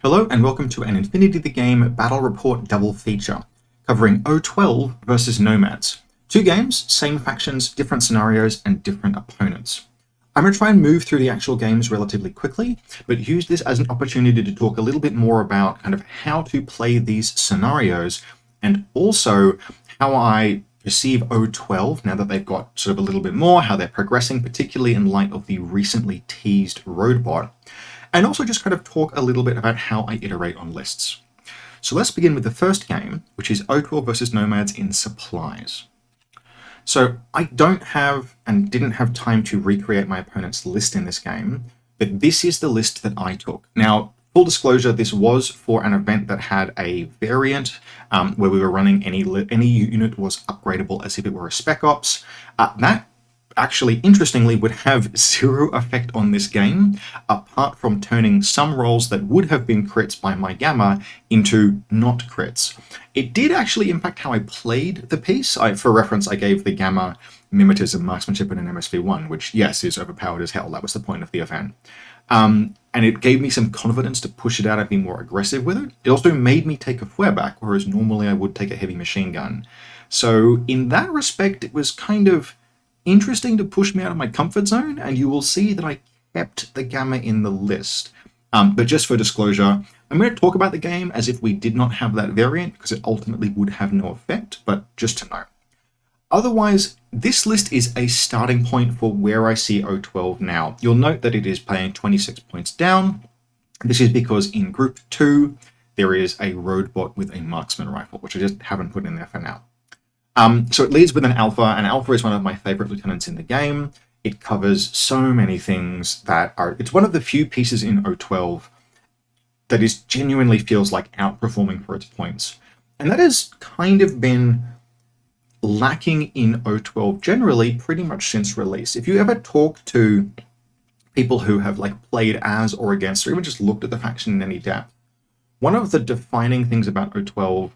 Hello and welcome to an Infinity the Game Battle Report double feature, covering O-12 versus Nomads. Two games, same factions, different scenarios, and different opponents. I'm going to try and move through the actual games relatively quickly, but use this as an opportunity to talk a little bit more about kind of how to play these scenarios, and also how I perceive O-12 now that they've got sort of a little bit more, how they're progressing, particularly in light of the recently teased roadbot. And also just kind of talk a little bit about how I iterate on lists. So let's begin with the first game, which is O-12 versus Nomads in supplies. So I don't have and didn't have time to recreate my opponent's list in this game, but this is the list that I took. Now, full disclosure, this was for an event that had a variant where we were running any unit was upgradable as if it were a Spec Ops. That actually, interestingly, would have zero effect on this game, apart from turning some rolls that would have been crits by my Gamma into not crits. It did actually impact how I played the piece. For reference, I gave the Gamma Mimetism, Marksmanship, and an MSV1, which, yes, is overpowered as hell. That was the point of the event. And it gave me some confidence to push it out and be more aggressive with it. It also made me take a flare back, whereas normally I would take a heavy machine gun. So in that respect, it was kind of interesting to push me out of my comfort zone, and you will see that I kept the Gamma in the list. But just for disclosure, I'm going to talk about the game as if we did not have that variant, because it ultimately would have no effect, but just to know. Otherwise, this list is a starting point for where I see O-12 now. You'll note that it is playing 26 points down. This is because in Group 2, there is a roadbot with a marksman rifle, which I just haven't put in there for now. So it leads with an Alpha, and Alpha is one of my favorite lieutenants in the game. It covers so many things that are... It's one of the few pieces in O-12 that is genuinely feels like outperforming for its points. And that has kind of been lacking in O-12 generally pretty much since release. If you ever talk to people who have like played as or against, or even just looked at the faction in any depth, one of the defining things about O-12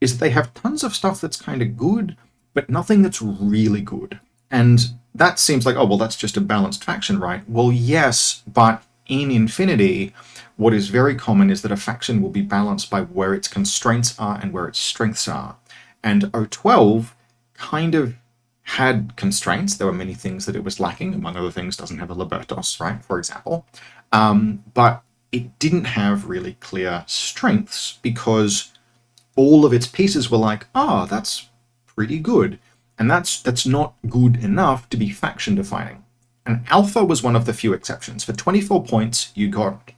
is that they have tons of stuff that's kind of good, but nothing that's really good. And that seems like, oh, well, that's just a balanced faction, right? Well, yes, but in Infinity, what is very common is that a faction will be balanced by where its constraints are and where its strengths are. And O-12 kind of had constraints. There were many things that it was lacking. Among other things, doesn't have a Libertos, right, for example. But it didn't have really clear strengths because all of its pieces were like, oh, that's pretty good. And that's not good enough to be faction defining. And Alpha was one of the few exceptions. For 24 points, you got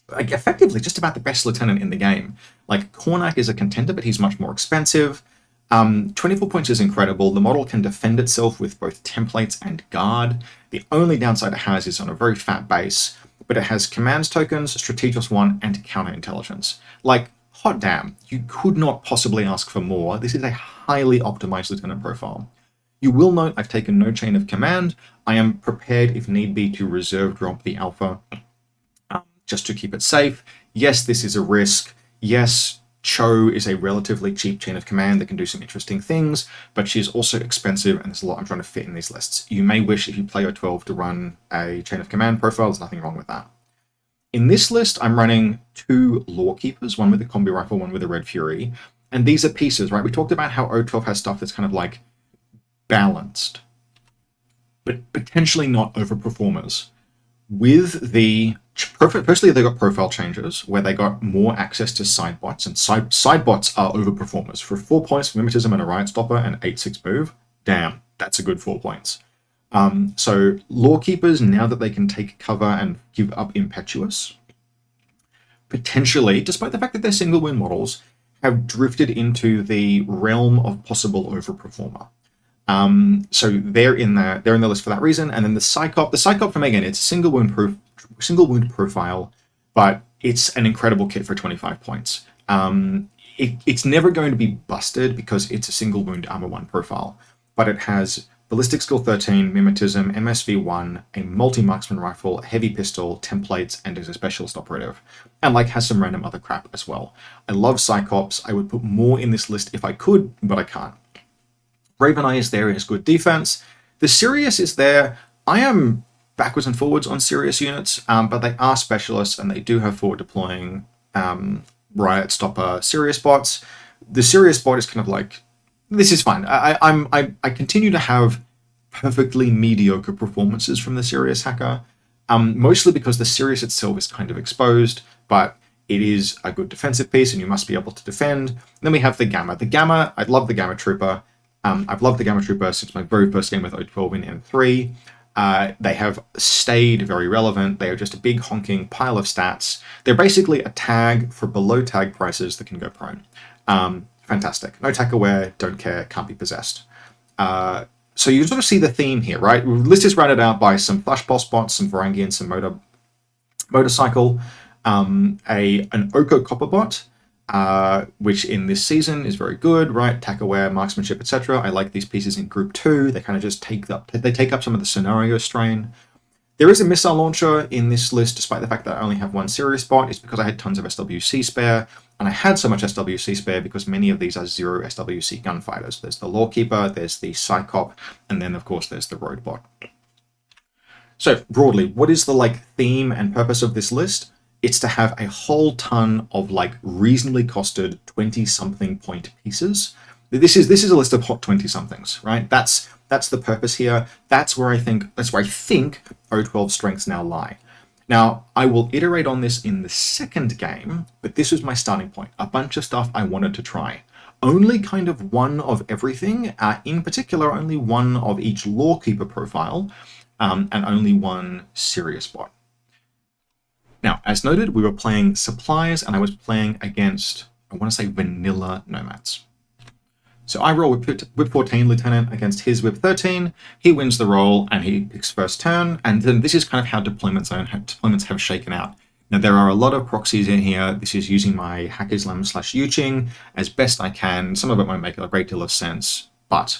like effectively just about the best lieutenant in the game. Like Cornac is a contender, but he's much more expensive. 24 points is incredible. The model can defend itself with both templates and guard. The only downside it has is on a very fat base, but it has commands tokens, Strategos 1, and counterintelligence. Like, hot damn, you could not possibly ask for more. This is a highly optimized lieutenant profile. You will note I've taken no chain of command. I am prepared, if need be, to reserve drop the Alpha just to keep it safe. Yes, this is a risk. Yes, Cho is a relatively cheap chain of command that can do some interesting things, but she's also expensive, and there's a lot I'm trying to fit in these lists. You may wish, if you play O-12, to run a chain of command profile. There's nothing wrong with that. In this list, I'm running two Lawkeepers, one with a combi rifle, one with a Red Fury. And these are pieces, right? We talked about how O-12 has stuff that's kind of like balanced, but potentially not overperformers. With the... Firstly, they got profile changes, where they got more access to sidebots, and sidebots are overperformers. For 4 points for Mimetism and a Riot Stopper and 8-6 move, damn, that's a good 4 points. So Lawkeepers, now that they can take cover and give up Impetuous, potentially, despite the fact that they're single wound models, have drifted into the realm of possible overperformer. So they're in the list for that reason. And then the Psychop for me, again, it's a single wound profile, but it's an incredible kit for 25 points. It's never going to be busted because it's a single wound armor 1 profile, but it has Ballistic Skill 13, Mimetism, MSV1, a multi-marksman rifle, a heavy pistol, templates, and is a specialist operative. And like has some random other crap as well. I love Psychops. I would put more in this list if I could, but I can't. Raven Eye is there and is good defense. The Sirius is there. I am backwards and forwards on Sirius units, but they are specialists and they do have forward deploying Riot Stopper serious bots. The serious bot is kind of like, this is fine. I continue to have perfectly mediocre performances from the serious hacker, mostly because the serious itself is kind of exposed, but it is a good defensive piece and you must be able to defend. And then we have the Gamma. The Gamma, I love the Gamma Trooper. I've loved the Gamma Trooper since my very first game with O-12 in M3. They have stayed very relevant. They are just a big honking pile of stats. They're basically a tag for below tag prices that can go prone. Fantastic. No tag aware, don't care, can't be possessed. So you sort of see the theme here, right? The list is rounded out by some Flash Boss bots, some Varangian, some Motorcycle, an Oko Copper bot, which in this season is very good, right? Tack aware, marksmanship, etc. I like these pieces in Group 2. They kind of just take up some of the scenario strain. There is a missile launcher in this list, despite the fact that I only have one serious bot. It's because I had tons of SWC spare, and I had so much SWC spare because many of these are 0 SWC gunfighters. There's the Lawkeeper, there's the Psychop, and then of course there's the Road bot. So broadly, what is the theme and purpose of this list? It's to have a whole ton of reasonably costed 20-something point pieces. This is a list of hot 20-somethings, right? That's the purpose here. That's where I think O-12 strengths now lie. Now, I will iterate on this in the second game, but this was my starting point. A bunch of stuff I wanted to try. Only kind of one of everything, in particular, only one of each Lawkeeper profile, and only one serious bot. Now, as noted, we were playing supplies, and I was playing against, I want to say, vanilla Nomads. So I roll Whip 14 Lieutenant against his Whip 13. He wins the roll, and he picks first turn. And then this is kind of how deployments have shaken out. Now, there are a lot of proxies in here. This is using my Hack Islam / Yuching as best I can. Some of it won't make a great deal of sense, but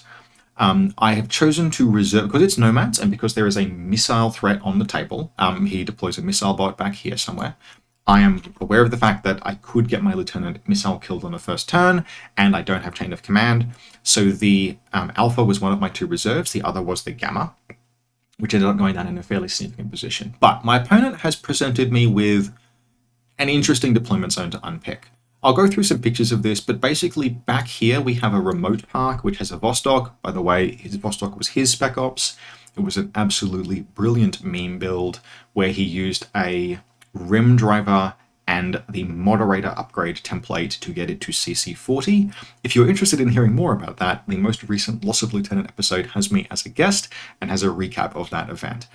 I have chosen to reserve, because it's Nomads and because there is a missile threat on the table. He deploys a missile bot back here somewhere. I am aware of the fact that I could get my Lieutenant missile killed on the first turn, and I don't have chain of command. So the Alpha was one of my 2 reserves. The other was the Gamma, which ended up going down in a fairly significant position. But my opponent has presented me with an interesting deployment zone to unpick. I'll go through some pictures of this, but basically back here we have a remote park which has a Vostok. By the way, his Vostok was his Spec Ops. It was an absolutely brilliant meme build where he used a Rim Driver and the Moderator upgrade template to get it to CC 40. If you're interested in hearing more about that, the most recent Loss of Lieutenant episode has me as a guest and has a recap of that event.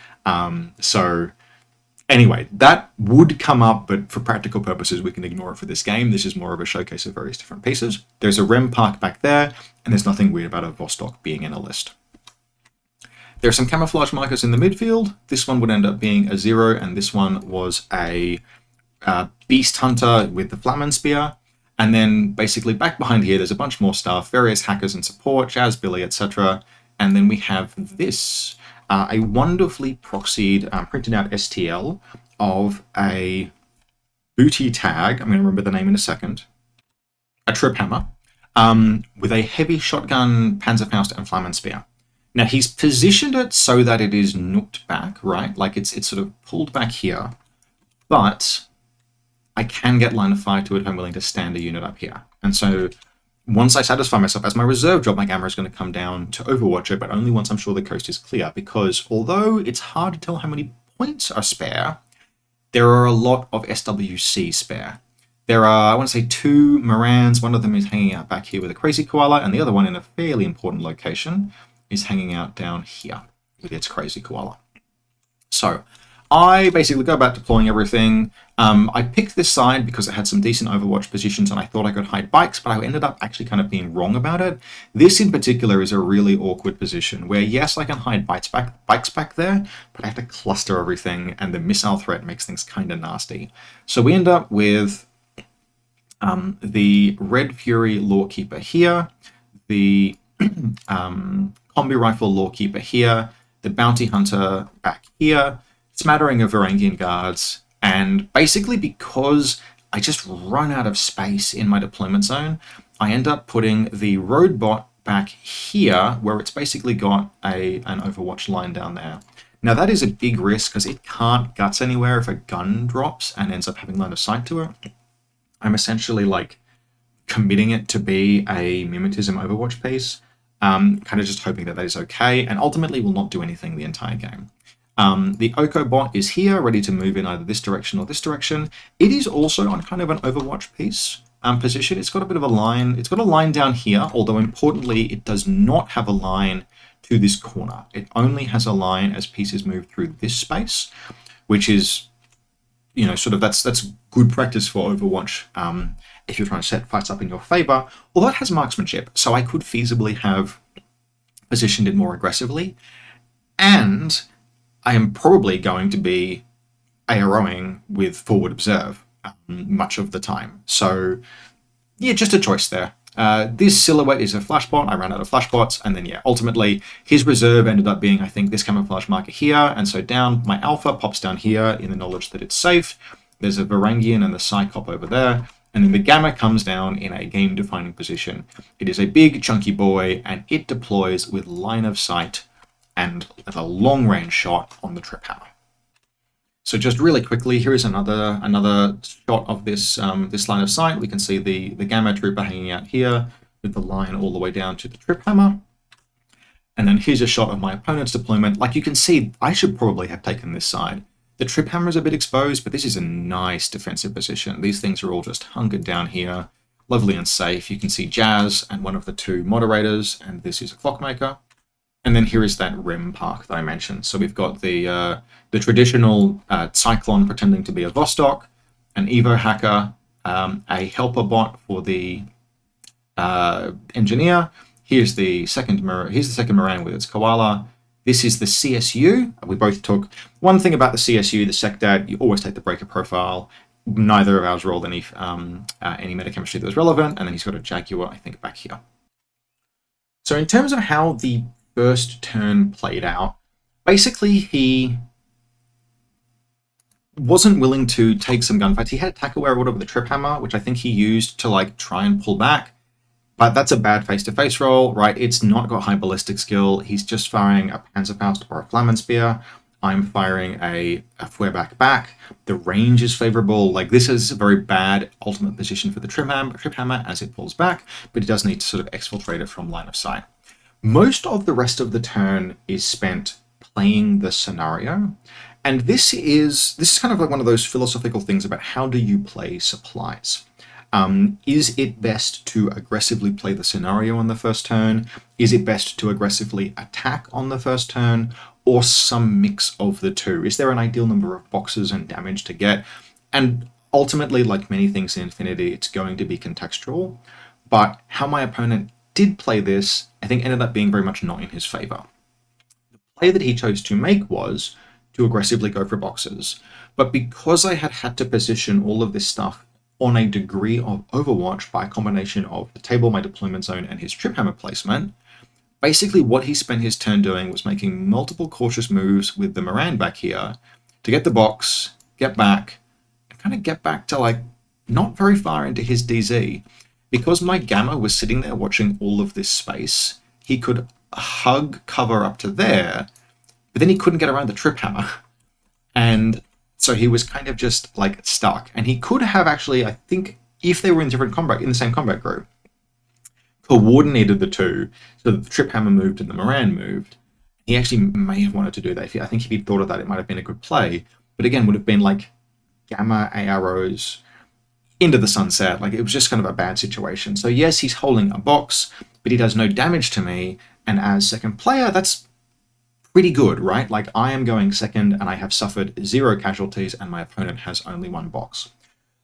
Anyway, that would come up, but for practical purposes, we can ignore it for this game. This is more of a showcase of various different pieces. There's a Rem Park back there, and there's nothing weird about a Vostok being in a list. There are some camouflage markers in the midfield. This one would end up being a 0, and this one was a Beast Hunter with the Flamen Spear. And then basically back behind here, there's a bunch more stuff, various hackers and support, Jazz Billy, etc. And then we have this. A wonderfully proxied, printed out STL of a booty tag, I'm going to remember the name in a second, a Trip Hammer, with a heavy shotgun, Panzerfaust, and Flamen Spear. Now, he's positioned it so that it is nooked back, right? It's sort of pulled back here, but I can get line of fire to it if I'm willing to stand a unit up here. And so once I satisfy myself as my reserve job, my Gamma is going to come down to Overwatch it, but only once I'm sure the coast is clear, because although it's hard to tell how many points are spare, there are a lot of SWC spare. There are, I want to say, 2 Morans. One of them is hanging out back here with a Crazy Koala, and the other one in a fairly important location is hanging out down here with its Crazy Koala. So I basically go about deploying everything. I picked this side because it had some decent Overwatch positions and I thought I could hide bikes, but I ended up actually kind of being wrong about it. This in particular is a really awkward position where, yes, I can hide bikes back there, but I have to cluster everything and the missile threat makes things kind of nasty. So we end up with the Red Fury Lawkeeper here, the Combi Rifle Lawkeeper here, the Bounty Hunter back here, smattering of Varangian guards, and basically because I just run out of space in my deployment zone, I end up putting the road bot back here where it's basically got an Overwatch line down there. Now that is a big risk because it can't guts anywhere if a gun drops and ends up having line of sight to it. I'm essentially like committing it to be a mimetism Overwatch piece, kind of just hoping that that is okay, and ultimately will not do anything the entire game. The Oko bot is here, ready to move in either this direction or this direction. It is also on kind of an Overwatch piece position. It's got a bit of a line. It's got a line down here, although importantly, it does not have a line to this corner. It only has a line as pieces move through this space, which is, you know, sort of that's good practice for Overwatch if you're trying to set fights up in your favor. Although it has marksmanship, so I could feasibly have positioned it more aggressively, and I am probably going to be AROing with forward observe much of the time. So yeah, just a choice there. This silhouette is a flashbot. I ran out of flashbots, and then yeah, ultimately his reserve ended up being, I think, this camouflage marker here, and so down my alpha pops down here in the knowledge that it's safe. There's a Varangian and the Psychop over there, and then the Gamma comes down in a game-defining position. It is a big, chunky boy, and it deploys with line of sight and a long-range shot on the Trip Hammer. So just really quickly, here is another shot of this this line of sight. We can see the Gamma Trooper hanging out here with the line all the way down to the Trip Hammer. And then here's a shot of my opponent's deployment. Like you can see, I should probably have taken this side. The Trip Hammer is a bit exposed, but this is a nice defensive position. These things are all just hunkered down here, lovely and safe. You can see Jazz and one of the two moderators, and this is a Clockmaker. And then here is that rim park that I mentioned. So we've got the traditional Cyclone pretending to be a Vostok, an Evo hacker, a helper bot for the engineer. Here's the second Moran with its koala. This is the CSU. We both took one thing about the CSU, the SecDat. You always take the breaker profile. Neither of ours rolled any metachemistry that was relevant. And then he's got a Jaguar, I think, back here. So in terms of how the first turn played out, basically he wasn't willing to take some gunfights. He had attack aware order with the Trip Hammer, which I think he used to like try and pull back, but that's a bad face-to-face roll, right? It's not got high ballistic skill. He's just firing a Panzerfaust or a Flammenspear. I'm firing a Feuerback back. The range is favorable. Like this is a very bad ultimate position for the Trip Hammer as it pulls back, but it does need to sort of exfiltrate it from line of sight. Most of the rest of the turn is spent playing the scenario, and this is kind of like one of those philosophical things about how do you play supplies. Is it best to aggressively play the scenario on the first turn? Is it best to aggressively attack on the first turn, or some mix of the two? Is there an ideal number of boxes and damage to get? And ultimately, like many things in Infinity, it's going to be contextual, but how my opponent did play this, I think ended up being very much not in his favor. The play that he chose to make was to aggressively go for boxes. But because I had to position all of this stuff on a degree of Overwatch by a combination of the table, my deployment zone, and his Trip Hammer placement, basically what he spent his turn doing was making multiple cautious moves with the Moran back here to get the box, get back, and kind of get back to like not very far into his DZ. Because my Gamma was sitting there watching all of this space, he could hug cover up to there, but then he couldn't get around the Trip Hammer. And so he was kind of just like stuck. And he could have actually, I think, if they were in the same combat group, coordinated the two so that the Trip Hammer moved and the Moran moved. He actually may have wanted to do that. I think if he'd thought of that, it might have been a good play. But again, would have been like Gamma AROs into the sunset. Like it was just kind of a bad situation. So yes, he's holding a box, but he does no damage to me. And as second player, that's pretty good, right? Like I am going second and I have suffered 0 casualties and my opponent has only 1 box.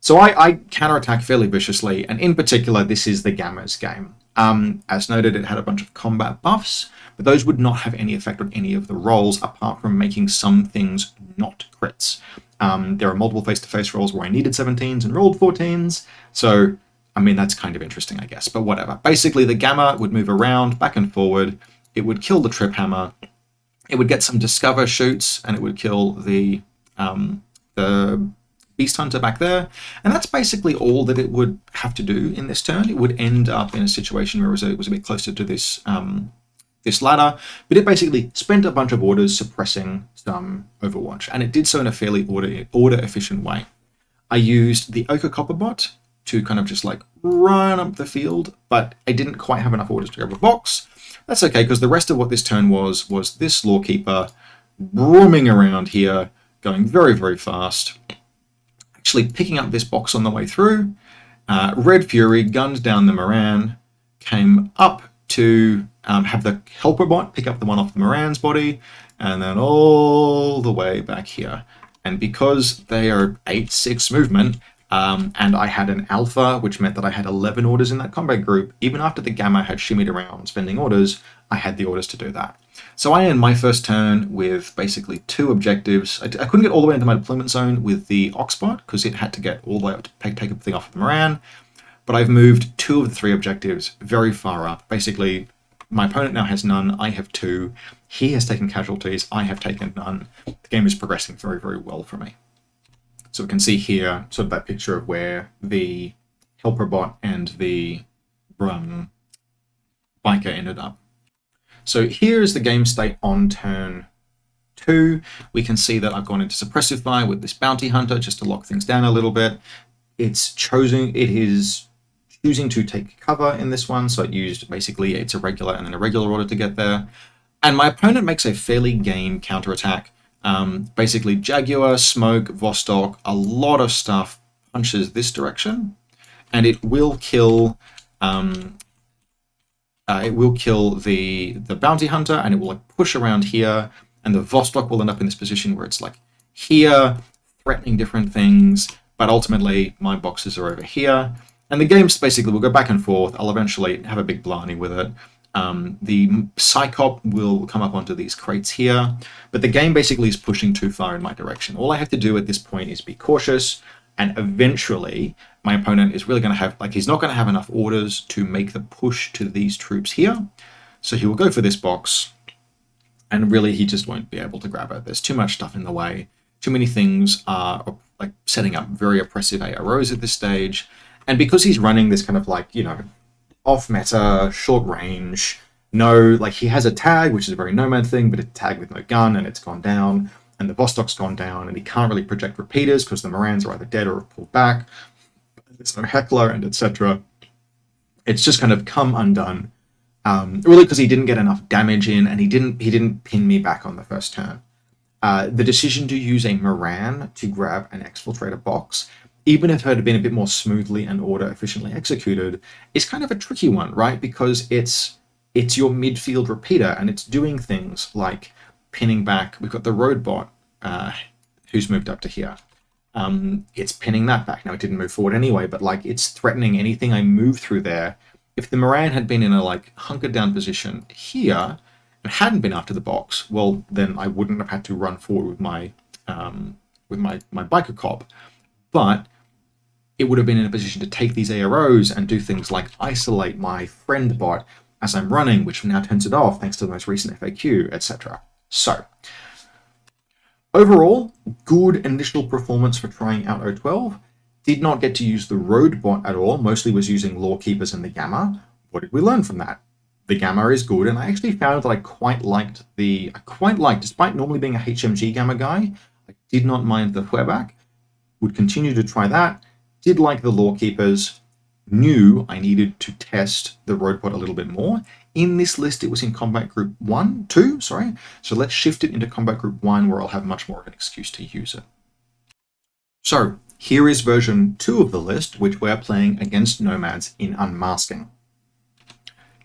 So I counterattack fairly viciously, and in particular, this is the Gamma's game. As noted, it had a bunch of combat buffs, but those would not have any effect on any of the rolls apart from making some things not crits. There are multiple face-to-face rolls where I needed 17s and rolled 14s, so, I mean, that's kind of interesting, I guess, but whatever. Basically, the Gamma would move around, back and forward, it would kill the Trip Hammer, it would get some Discover shoots, and it would kill the Beast Hunter back there, and that's basically all that it would have to do in this turn. It would end up in a situation where it was a bit closer to this this ladder, but it basically spent a bunch of orders suppressing some Overwatch, and it did so in a fairly order-efficient way. I used the Ochre Copper bot to kind of just like run up the field, but I didn't quite have enough orders to grab a box. That's okay, because the rest of what this turn was this Lawkeeper roaming around here, going very, very fast, actually picking up this box on the way through. Red Fury gunned down the Moran, came up to have the helper bot pick up the one off the Moran's body, and then all the way back here. And because they are 8-6 movement, and I had an alpha, which meant that I had 11 orders in that combat group, even after the gamma had shimmied around spending orders, I had the orders to do that. So I end my first turn with basically 2 objectives. I couldn't get all the way into my deployment zone with the Oxbot, because it had to get all the way up to take everything off of the Moran, but I've moved 2 of the 3 objectives very far up. Basically, my opponent now has none, I have 2. He has taken casualties, I have taken none. The game is progressing very, very well for me. So we can see here sort of that picture of where the helper bot and the biker ended up. So here is the game state on turn 2. We can see that I've gone into suppressive fire with this bounty hunter just to lock things down a little bit. It is choosing to take cover in this one, so it used basically it's a regular and then a regular order to get there. And my opponent makes a fairly game counterattack. Basically Jaguar, Smoke, Vostok, a lot of stuff punches this direction, and it will kill the bounty hunter, and it will like push around here, and the Vostok will end up in this position where it's like here, threatening different things, but ultimately my boxes are over here. And the games basically will go back and forth. I'll eventually have a big blarney with it. The Psychop will come up onto these crates here, but the game basically is pushing too far in my direction. All I have to do at this point is be cautious, and eventually my opponent is really going to have, like, he's not going to have enough orders to make the push to these troops here. So he will go for this box, and really he just won't be able to grab it. There's too much stuff in the way. Too many things are like setting up very oppressive AROs at this stage. And because he's running this kind of like, you know, off meta, short range, like he has a tag, which is a very Nomad thing, but a tag with no gun, and it's gone down, and the Vostok's gone down, and he can't really project repeaters because the Morans are either dead or pulled back. There's no heckler, and etc. It's just kind of come undone, really because he didn't get enough damage in, and he didn't pin me back on the first turn. The decision to use a Moran to grab an exfiltrator box, even if it had been a bit more smoothly and order efficiently executed, is kind of a tricky one, right? Because it's your midfield repeater, and it's doing things like pinning back. We've got the road bot who's moved up to here. It's pinning that back. Now, it didn't move forward anyway, but like it's threatening anything I move through there. If the Moran had been in a like hunkered down position here and hadn't been after the box, well, then I wouldn't have had to run forward with my biker cop. But it would have been in a position to take these AROs and do things like isolate my friend bot as I'm running, which now turns it off thanks to the most recent FAQ, etc. So, overall, good initial performance for trying out O-12. Did not get to use the road bot at all, mostly was using Lawkeepers and the Gamma. What did we learn from that? The Gamma is good, and I actually found that I quite liked, despite normally being a HMG Gamma guy, I did not mind the Hueback. Would continue to try that. Did like the Lawkeepers, knew I needed to test the roadbot a little bit more. In this list, it was in combat group 2, sorry. So let's shift it into combat group 1, where I'll have much more of an excuse to use it. So here is version 2 of the list, which we're playing against Nomads in Unmasking.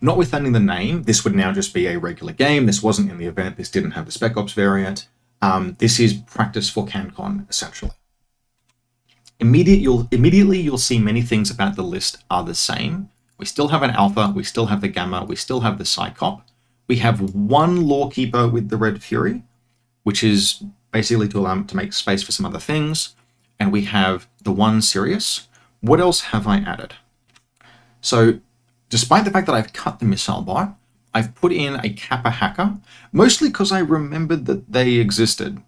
Notwithstanding the name, this would now just be a regular game. This wasn't in the event. This didn't have the Spec Ops variant. This is practice for CanCon, essentially. Immediately you'll see many things about the list are the same. We still have an Alpha, we still have the Gamma, we still have the Psychop. We have one Lawkeeper with the Red Fury, which is basically to allow him to make space for some other things. And we have the one Sirius. What else have I added? So, despite the fact that I've cut the missile bot, I've put in a Kappa hacker, mostly because I remembered that they existed.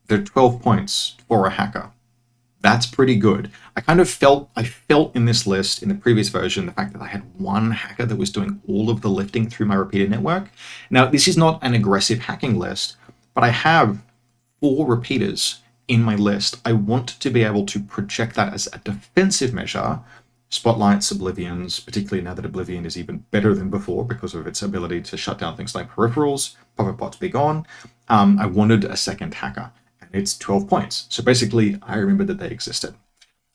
They're 12 points for a hacker. That's pretty good. I felt in this list, in the previous version, the fact that I had one hacker that was doing all of the lifting through my repeater network. Now, this is not an aggressive hacking list, but I have 4 repeaters in my list. I want to be able to project that as a defensive measure Spotlights, Oblivions, particularly now that Oblivion is even better than before because of its ability to shut down things like peripherals, Puppet Pots be gone. I wanted a second hacker, and it's 12 points. So basically, I remembered that they existed.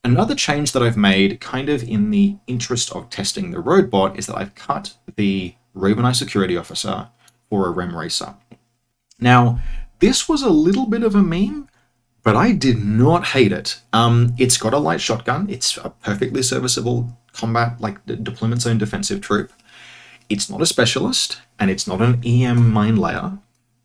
Another change that I've made, kind of in the interest of testing the road bot, is that I've cut the Raveneye Security Officer for a Rem Racer. Now, this was a little bit of a meme, but I did not hate it. It's got a light shotgun. It's a perfectly serviceable combat, like deployment zone defensive troop. It's not a specialist, and it's not an EM mine layer,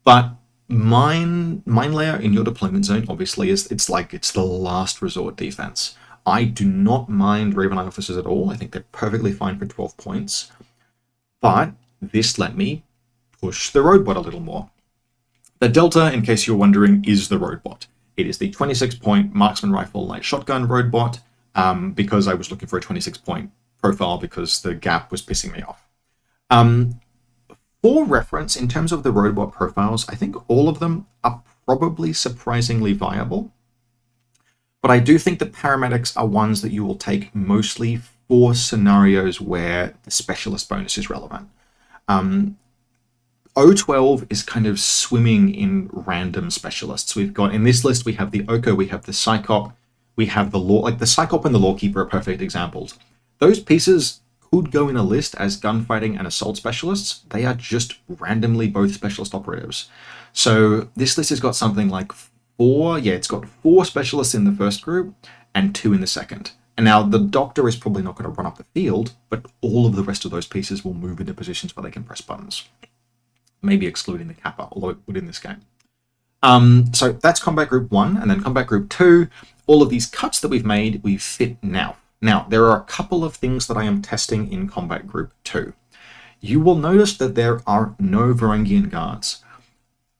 but mine layer in your deployment zone obviously it's the last resort defense. I do not mind Raveneye officers at all. I think they're perfectly fine for 12 points, but this let me push the road bot a little more. The Delta, in case you're wondering, is the road bot. It is the 26-point marksman rifle light shotgun road bot, because I was looking for a 26-point profile because the gap was pissing me off. For reference, in terms of the road bot profiles, I think all of them are probably surprisingly viable. But I do think that paramedics are ones that you will take mostly for scenarios where the specialist bonus is relevant. O-12 is kind of swimming in random specialists. We've got, in this list, we have the Oko, we have the Psychop, we have the Law, like the Psychop and the Lawkeeper are perfect examples. Those pieces could go in a list as gunfighting and assault specialists. They are just randomly both specialist operatives. So this list has got something like it's got 4 specialists in the first group and 2 in the second. And now the Doctor is probably not going to run up the field, but all of the rest of those pieces will move into positions where they can press buttons. Maybe excluding the Kappa, although it would in this game. So that's Combat Group 1, and then Combat Group 2, all of these cuts that we've made, we fit now. Now, there are a couple of things that I am testing in Combat Group 2. You will notice that there are no Varangian guards.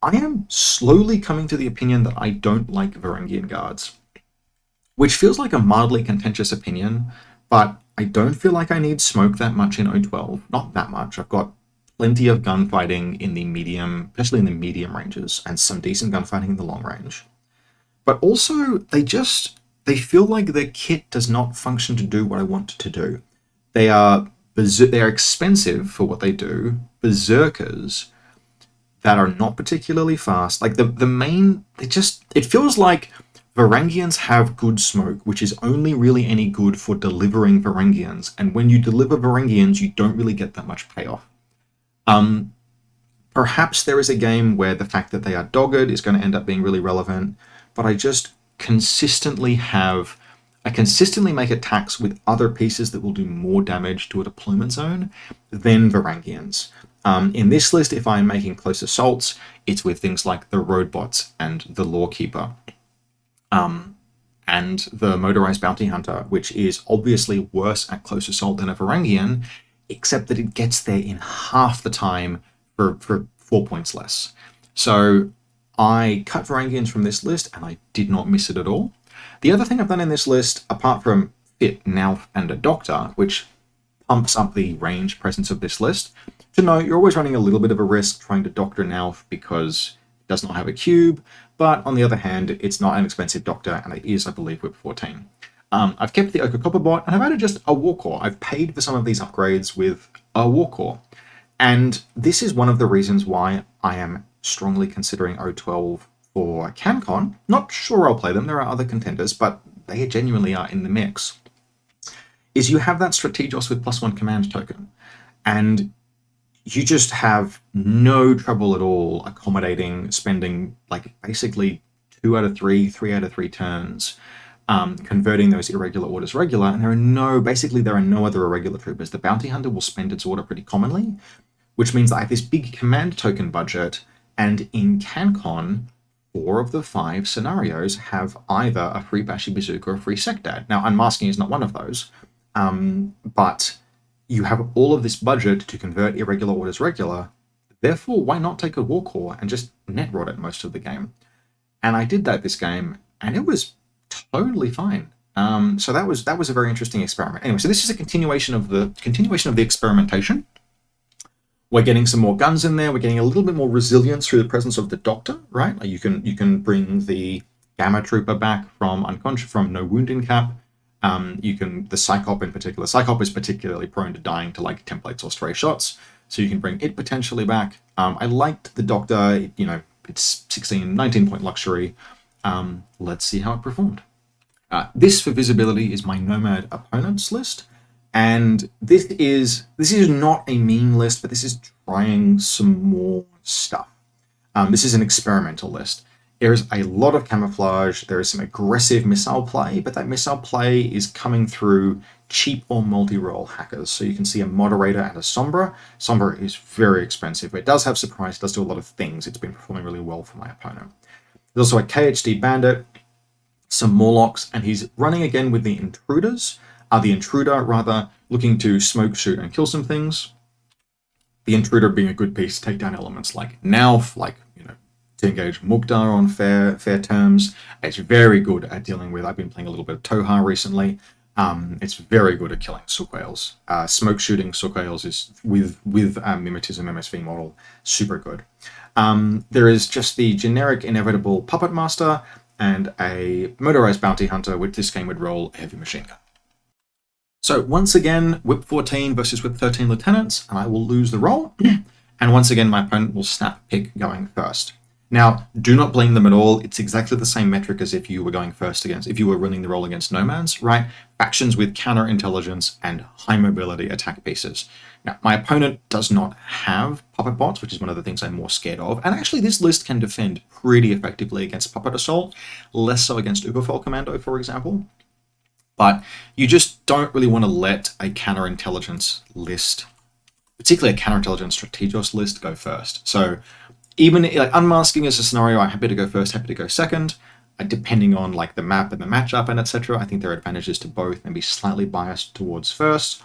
I am slowly coming to the opinion that I don't like Varangian guards, which feels like a mildly contentious opinion, but I don't feel like I need smoke that much in O-12. Not that much. I've got plenty of gunfighting in the medium, especially in the medium ranges, and some decent gunfighting in the long range. But also, they feel like their kit does not function to do what I want it to do. They are expensive for what they do, berserkers that are not particularly fast. Like it feels like Varangians have good smoke, which is only really any good for delivering Varangians. And when you deliver Varangians, you don't really get that much payoff. Perhaps there is a game where the fact that they are dogged is going to end up being really relevant, but I just consistently make attacks with other pieces that will do more damage to a deployment zone than Varangians. In this list, if I'm making close assaults, it's with things like the Roadbots and the Lawkeeper, and the Motorized Bounty Hunter, which is obviously worse at close assault than a Varangian, except that it gets there in half the time for 4 points less. So I cut Varangians from this list, and I did not miss it at all. The other thing I've done in this list, apart from Fit, Nauf, and a Doctor, which pumps up the range presence of this list, to note you're always running a little bit of a risk trying to Doctor Nauf because it does not have a cube, but on the other hand, it's not an expensive Doctor, and it is, I believe, Whip 14. I've kept the Oko Copper bot, and I've added just a Warcore. I've paid for some of these upgrades with a Warcore. And this is one of the reasons why I am strongly considering O-12 for CanCon. Not sure I'll play them, there are other contenders, but they genuinely are in the mix. Is you have that Strategos with +1 command token, and you just have no trouble at all accommodating spending like basically 2 out of 3, 3 out of 3 turns, converting those irregular orders regular, and there are no other irregular troopers. The Bounty Hunter will spend its order pretty commonly, which means that I have this big command token budget, and in CanCon, 4 of the 5 scenarios have either a free Bashi Bazooka or a free Secdad. Now, Unmasking is not one of those, but you have all of this budget to convert irregular orders regular, therefore why not take a Warcore and just net rot it most of the game? And I did that this game, and it was totally fine. So that was a very interesting experiment. Anyway, so this is a continuation of the experimentation. We're getting some more guns in there. We're getting a little bit more resilience through the presence of the Doctor, right? You can bring the Gamma Trooper back from unconscious, from no wound in cap. The Psychop in particular, Psychop is particularly prone to dying to like templates or stray shots, so you can bring it potentially back. I liked the Doctor, it's 19 point luxury. Let's see how it performed. This for visibility is my Nomad opponents list, and this is not a meme list, but this is trying some more stuff. This is an experimental list. There's a lot of camouflage, there is some aggressive missile play, but that missile play is coming through cheap or multi-role hackers. So you can see a Moderator and a Sombra. Sombra is very expensive, but it does have surprise, it does do a lot of things. It's been performing really well for my opponent. There's also a KHD Bandit, some Morlocks, and he's running again with the Intruders. The Intruder, rather, looking to smoke, shoot, and kill some things. The Intruder being a good piece to take down elements like Nauf, like, to engage Mukhtar on fair terms. It's very good at dealing with, I've been playing a little bit of Tohar recently. It's very good at killing Sook Whales. Smoke shooting Sook Whales is, with Mimetism MSV model, super good. There is just the generic inevitable Puppet Master and a motorized bounty hunter, which this game would roll a heavy machine gun. So once again, Whip 14 versus Whip 13 lieutenants, and I will lose the roll. And once again, my opponent will snap pick going first. Now, do not blame them at all. It's exactly the same metric as if you were going first if you were running the roll against Nomads, right? Factions with counterintelligence and high mobility attack pieces. Now, my opponent does not have Puppet Bots, which is one of the things I'm more scared of. And actually, this list can defend pretty effectively against Puppet Assault, less so against Uberfell Commando, for example. But you just don't really want to let a counterintelligence list, particularly a counterintelligence Strategos list, go first. So even like Unmasking is a scenario, I'm happy to go first, happy to go second, depending on like the map and the matchup and etc. I think there are advantages to both, maybe slightly biased towards first,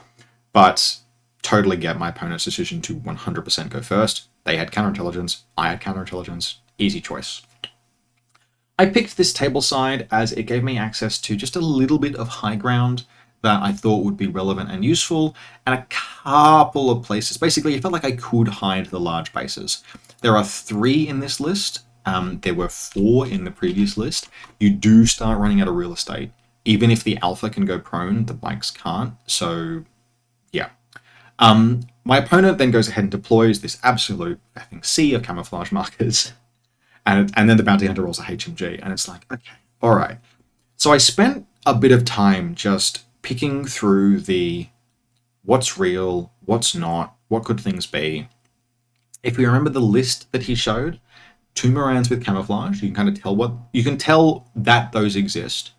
but totally get my opponent's decision to 100% go first. They had counterintelligence, I had counterintelligence, easy choice. I picked this table side as it gave me access to just a little bit of high ground that I thought would be relevant and useful, and a couple of places. Basically, it felt like I could hide the large bases. There are 3 in this list. There were 4 in the previous list. You do start running out of real estate. Even if the Alpha can go prone, the bikes can't. So, yeah. My opponent then goes ahead and deploys this absolute effing sea of camouflage markers. And then the bounty hunter rolls a HMG, and it's like, okay, all right. So I spent a bit of time just picking through the what's real, what's not, what could things be. If we remember the list that he showed, 2 Morans with camouflage, you can kind of tell that those exist.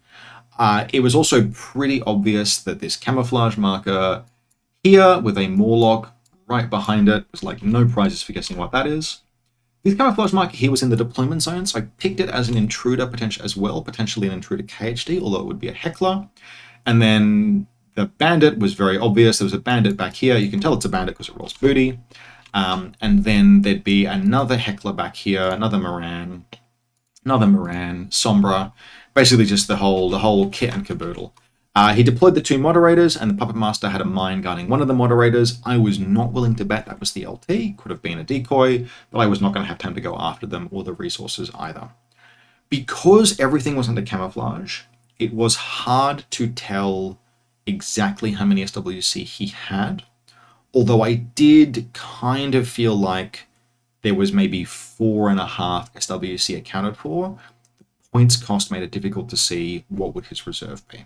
It was also pretty obvious that this camouflage marker here with a Morlock right behind it was like no prizes for guessing what that is. This camouflage marker here was in the deployment zone, so I picked it as an intruder potentially an intruder KHD, although it would be a heckler. And then the bandit was very obvious. There was a bandit back here. You can tell it's a bandit because it rolls booty. And then there'd be another heckler back here, another Moran, Sombra, basically just the whole kit and caboodle. He deployed the 2 moderators, and the Puppet Master had a mine guarding one of the moderators. I was not willing to bet that was the LT, could have been a decoy, but I was not going to have time to go after them or the resources either. Because everything was under camouflage, it was hard to tell exactly how many SWC he had, although I did kind of feel like there was maybe 4.5 SWC accounted for. The points cost made it difficult to see what would his reserve be.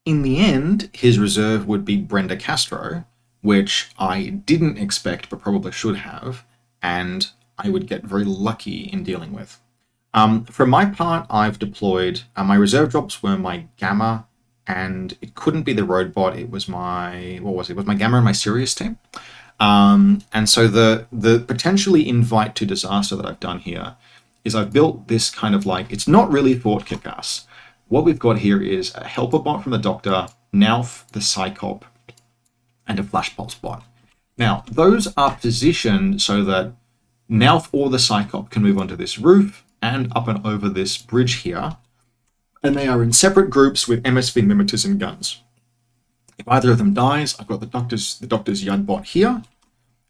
In the end, his reserve would be Brenda Castro, which I didn't expect but probably should have, and I would get very lucky in dealing with. For my part, I've deployed, my reserve drops were my Gamma, and it couldn't be the Roadbot, it was my, It was my Gamma and my Sirius team. And so the potentially invite to disaster that I've done here is I've built this kind of like, it's not really Fort Kickass. What we've got here is a helper bot from the Doctor, Nauf, the Psychop, and a Flash Pulse bot. Now, those are positioned so that Nauf or the Psychop can move onto this roof and up and over this bridge here, and they are in separate groups with MSV Mimetism guns. If either of them dies, I've got the Doctor's Yud bot here,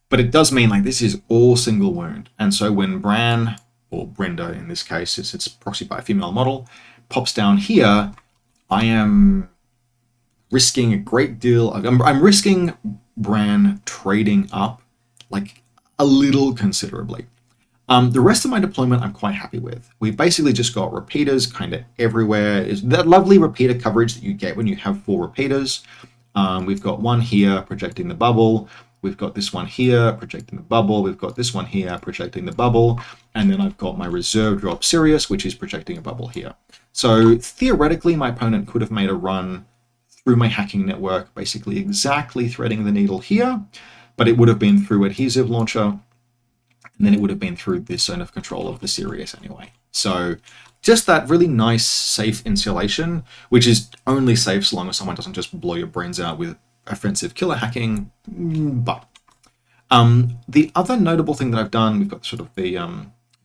but it does mean like this is all single wound, and so when Bran, or Brenda in this case, it's proxied by a female model, pops down here, I am risking a great deal. I'm risking Bran trading up like a little considerably. The rest of my deployment I'm quite happy with. We've basically just got repeaters kind of everywhere. Is that lovely repeater coverage that you get when you have 4 repeaters. We've got one here projecting the bubble. We've got this one here projecting the bubble. We've got this one here projecting the bubble. And then I've got my reserve drop Sirius, which is projecting a bubble here. So theoretically, my opponent could have made a run through my hacking network, basically exactly threading the needle here, but it would have been through adhesive launcher, and then it would have been through this zone of control of the Sirius anyway. So just that really nice, safe insulation, which is only safe so long as someone doesn't just blow your brains out with offensive killer hacking. But the other notable thing that I've done, we've got sort of the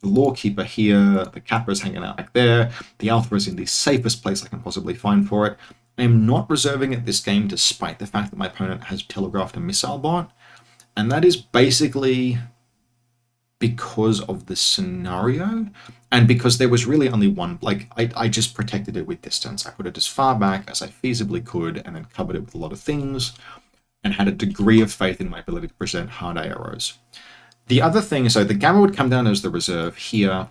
Lawkeeper here, the Kappa's hanging out back there, the Alpha is in the safest place I can possibly find for it. I am not reserving it this game despite the fact that my opponent has telegraphed a missile bot, and that is basically because of the scenario and because there was really only one. Like I just protected it with distance. I put it as far back as I feasibly could and then covered it with a lot of things and had a degree of faith in my ability to present hard arrows. The other thing, so the Gamma would come down as the reserve here.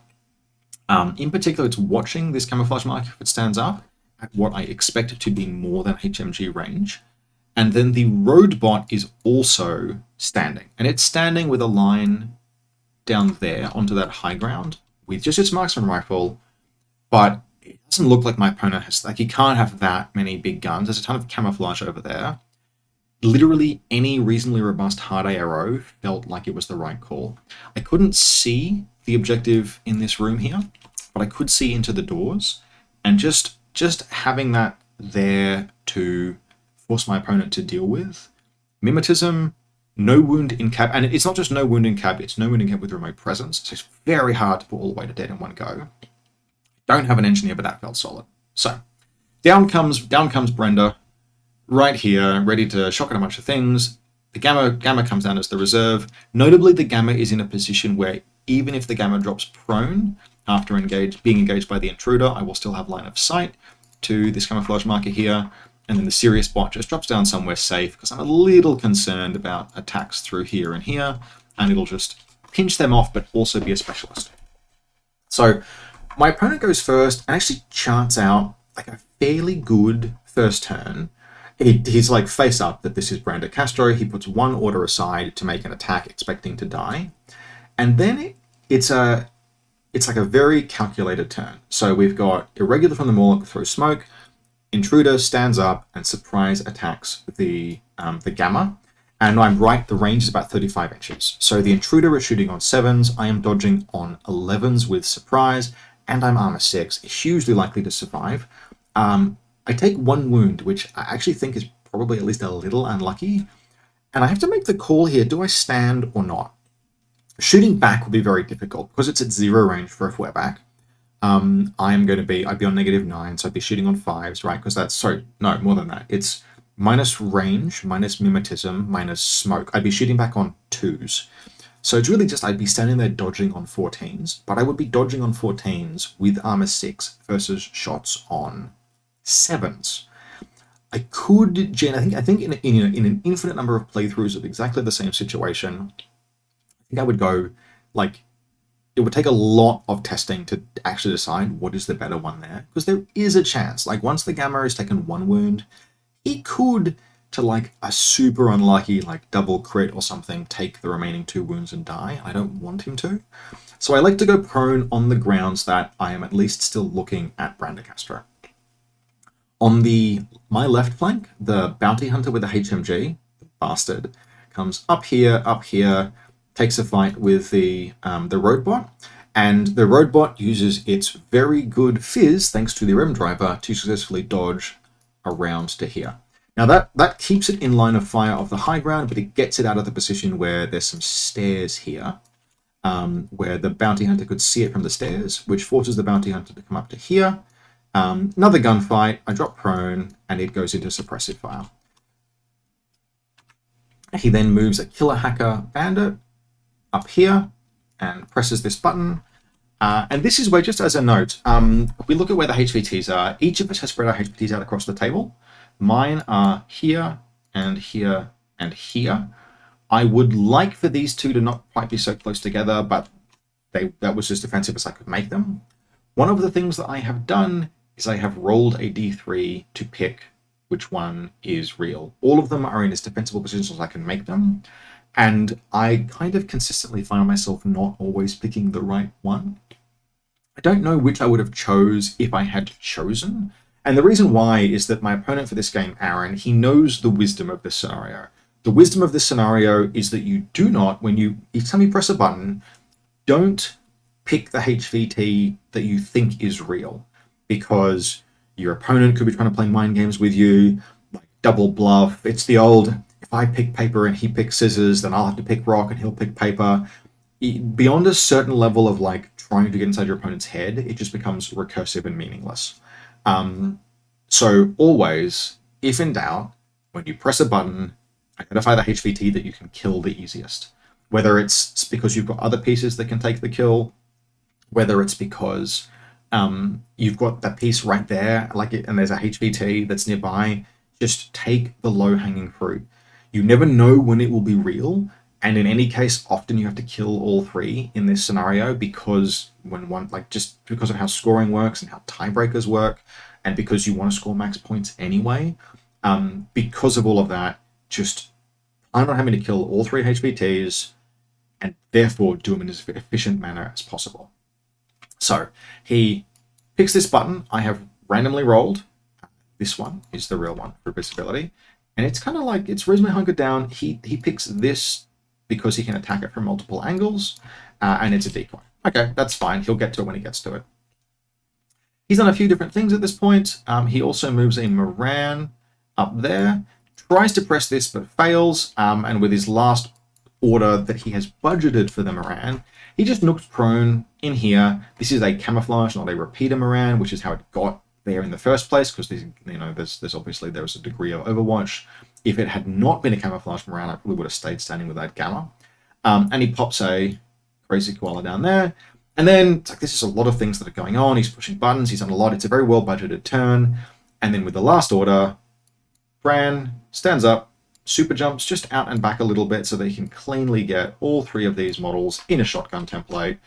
In particular, it's watching this camouflage mark if it stands up at what I expect it to be more than HMG range. And then the road bot is also standing, and it's standing with a line down there onto that high ground with just its marksman rifle, but it doesn't look like my opponent has, like, he can't have that many big guns. There's a ton of camouflage over there. Literally any reasonably robust hard arrow felt like it was the right call. I couldn't see the objective in this room here, but I could see into the doors, and just having that there to force my opponent to deal with. Mimetism, no wound in cab, and it's not just no wound in cab, it's no wound in cab with remote presence, so it's very hard to put all the way to dead in one go. Don't have an engineer, but that felt solid. So, down comes Brenda, right here, ready to shock at a bunch of things. The Gamma comes down as the reserve. Notably, the Gamma is in a position where even if the Gamma drops prone, after being engaged by the intruder, I will still have line of sight to this camouflage marker here, and then the Sirius bot just drops down somewhere safe because I'm a little concerned about attacks through here and here, and it'll just pinch them off but also be a specialist. So my opponent goes first and actually charts out like a fairly good first turn. He's like face up that this is Brando Castro. He puts one order aside to make an attack expecting to die, and then it's like a very calculated turn. So we've got Irregular from the Morlock through smoke, Intruder stands up and surprise attacks the Gamma. And I'm right, the range is about 35 inches. So the Intruder is shooting on 7s, I am dodging on 11s with surprise, and I'm armor 6, hugely likely to survive. I take 1 wound, which I actually think is probably at least a little unlucky. And I have to make the call here, do I stand or not? Shooting back would be very difficult because it's at 0 range for a flare-back. I'd be on -9, so I'd be shooting on 5s, right? Because that's, sorry, no, more than that. It's minus range, minus mimetism, minus smoke. I'd be shooting back on 2s. So it's really just, I'd be standing there dodging on 14s, but I would be dodging on 14s with armor 6 versus shots on 7s. I think in an infinite number of playthroughs of exactly the same situation, I think I would go, like, it would take a lot of testing to actually decide what is the better one there, because there is a chance, like, once the Gamma has taken 1 wound, he could, to like a super unlucky like double crit or something, take the remaining 2 wounds and die. I don't want him to. So I like to go prone on the grounds that I am at least still looking at Brando Castro. On my left flank, the bounty hunter with the HMG, the bastard, comes up here, takes a fight with the roadbot, and the roadbot uses its very good fizz, thanks to the REM driver, to successfully dodge around to here. Now that keeps it in line of fire of the high ground, but it gets it out of the position where there's some stairs here, where the bounty hunter could see it from the stairs, which forces the bounty hunter to come up to here. Another gunfight, I drop prone, and it goes into suppressive fire. He then moves a killer hacker bandit up here and presses this button. And this is where, just as a note, we look at where the HVTs are. Each of us has spread our HVTs out across the table. Mine are here and here and here. I would like for these two to not quite be so close together, but that was as defensive as I could make them. One of the things that I have done is I have rolled a d3 to pick which one is real. All of them are in as defensible positions as I can make them, and I kind of consistently find myself not always picking the right one. I don't know which I would have chose if I had chosen, and the reason why is that my opponent for this game, Aaron, he knows the wisdom of this scenario. The wisdom of this scenario is that you do not, each time you press a button, don't pick the HVT that you think is real, because your opponent could be trying to play mind games with you, like double bluff. It's the old, if I pick paper and he picks scissors, then I'll have to pick rock and he'll pick paper. Beyond a certain level of like trying to get inside your opponent's head, it just becomes recursive and meaningless. So always, if in doubt, when you press a button, identify the HVT that you can kill the easiest. Whether it's because you've got other pieces that can take the kill, whether it's because you've got that piece right there, and there's a HVT that's nearby, just take the low-hanging fruit. You never know when it will be real, and in any case, often you have to kill all three in this scenario because just because of how scoring works and how tiebreakers work, and because you want to score max points anyway. Because of all of that, just plan on having to kill all three HVTs, and therefore do them in as efficient manner as possible. So he picks this button. I have randomly rolled. This one is the real one for visibility. And it's kind of like, it's reasonably hunkered down. He picks this because he can attack it from multiple angles, and it's a decoy. Okay, that's fine. He'll get to it when he gets to it. He's done a few different things at this point. He also moves a Moran up there, tries to press this but fails, and with his last order that he has budgeted for the Moran, he just nooks prone in here. This is a camouflage, not a repeater Moran, which is how it got there in the first place, because there's obviously there was a degree of Overwatch. If it had not been a camouflage Moran, I probably would have stayed standing with that Gamma. And he pops a Crazy Koala down there. And then it's like, this is a lot of things that are going on. He's pushing buttons. He's done a lot. It's a very well budgeted turn. And then with the last order, Bran stands up, super jumps just out and back a little bit so that he can cleanly get all three of these models in a shotgun template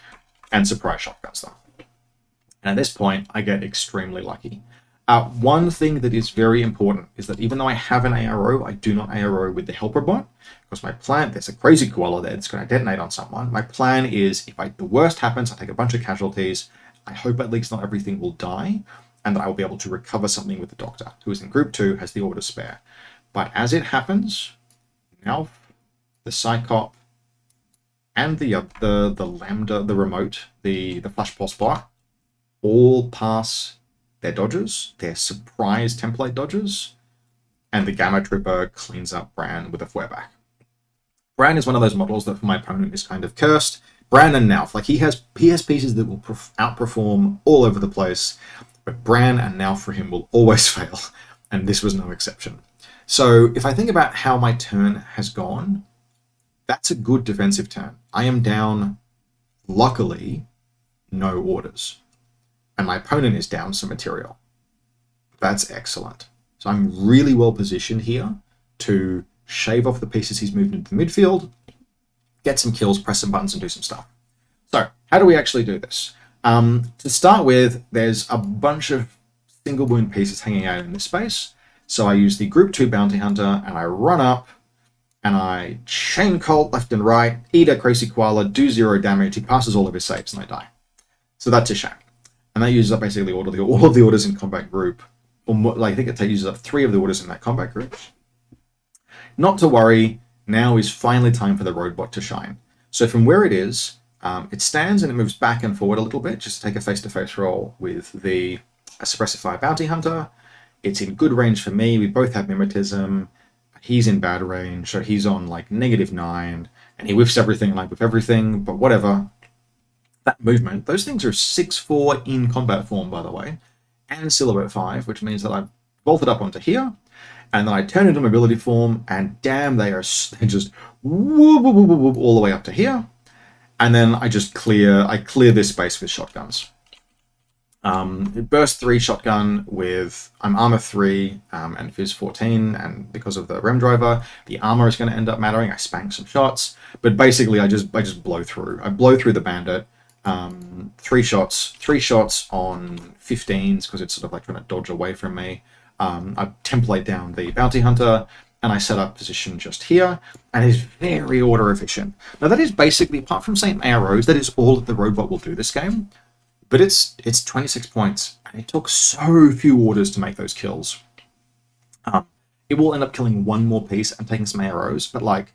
and surprise shotguns them. And at this point, I get extremely lucky. One thing that is very important is that even though I have an ARO, I do not ARO with the helper bot, because my plan, there's a Crazy Koala there that's going to detonate on someone. My plan is, if the worst happens, I take a bunch of casualties. I hope at least not everything will die, and that I will be able to recover something with the Doctor, who is in Group 2, has the order spare. But as it happens, now the Psychop and the Lambda, the remote, the Flash Pulse bot, all pass their dodges, their surprise template dodges, and the Gamma Trooper cleans up Bran with a Flareback. Bran is one of those models that for my opponent is kind of cursed. Bran and Nauf, like he has pieces that will outperform all over the place, but Bran and Nauf for him will always fail, and this was no exception. So if I think about how my turn has gone, that's a good defensive turn. I am down, luckily, no orders. And my opponent is down some material. That's excellent. So I'm really well positioned here to shave off the pieces he's moved into the midfield, get some kills, press some buttons, and do some stuff. So how do we actually do this? To start with, there's a bunch of single wound pieces hanging out in this space. So I use the Group 2 Bounty Hunter, and I run up, and I Chain Colt left and right, eat a Crazy Koala, do 0 damage, he passes all of his saves, and I die. So that's a shame. And that uses up basically all of the orders in combat group. Or I think it uses up 3 of the orders in that combat group. Not to worry, now is finally time for the Roadbot to shine. So from where it is, it stands and it moves back and forward a little bit, just to take a face-to-face roll with the Suppressive Fire Bounty Hunter. It's in good range for me. We both have Mimetism. He's in bad range, so he's on like -9, and he whiffs everything like with everything, but whatever. That movement, those things are 6/4 in combat form, by the way, and Silhouette 5, which means that I've bolted up onto here, and then I turn into mobility form, and damn, they're just whoop, whoop, whoop, whoop, all the way up to here. And then I clear this space with shotguns. Burst 3 shotgun with armor 3 and fizz 14, and because of the rem driver, the armor is going to end up mattering. I spank some shots, but basically I just blow through. I blow through the bandit. 3 shots on 15s because it's sort of like trying to dodge away from me. I template down the bounty hunter, and I set up position just here, and it's very order efficient. Now that is basically, apart from St. Arrows, that is all that the robot will do this game. But it's 26 points, and it took so few orders to make those kills. It will end up killing one more piece and taking some arrows, but like